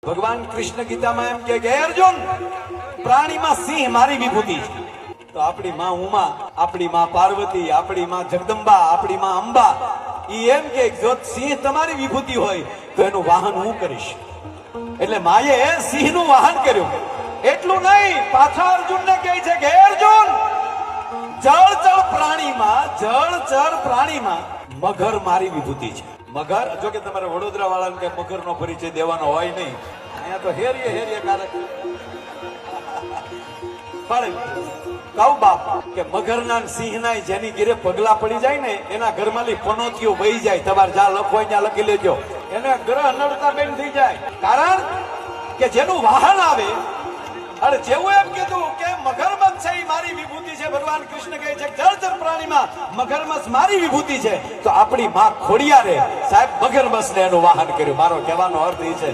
ભગવાન કૃષ્ણ ગીતામાં એમ કે અર્જુન, પ્રાણીમાં સિંહ મારી વિભૂતિ છે. તો આપણી માં ઉમા, આપણી માં પાર્વતી, આપણી માં જગદંબા, આપણી માં અંબા ઈ એમ કે જો સિંહ તમારી વિભૂતિ હોય તો એનું વાહન હું કરીશ. એટલે માએ સિંહ નું વાહન કર્યું. એટલું નહીં, પાછા અર્જુનને કહે છે કે અર્જુન, જળચર પ્રાણીમાં મગર મારી વિભૂતિ છે. મગર, જો કે તમારે વડોદરા વાળાને કે મગર નો પરિચય દેવાનો હોય નહીં, અહીંયા તો હેરીએ કારક. પણ કહું બાપ કે મગરના સિંહના જેની ઘેરે પગલા પડી જાય ને એના ઘરમાં પનોતીઓ વહી જાય. તમારે જ્યાં લખો ત્યાં લખી લેજો, એને ગ્રહ નડતા બેન થઈ જાય. કારણ કે જેનું વાહન આવે, અને જેવું એમ કીધું કે મગરમચ્છ છે મારી વિભૂતિ છે, ભગવાન કૃષ્ણ કહે છે જળચર પ્રાણીમાં મગરમચ્છ મારી વિભૂતિ છે, તો આપણી માં ખોડિયારે સાહેબ મગરમચ્છને એનું વાહન કર્યું. મારો કહેવાનો અર્થ એ છે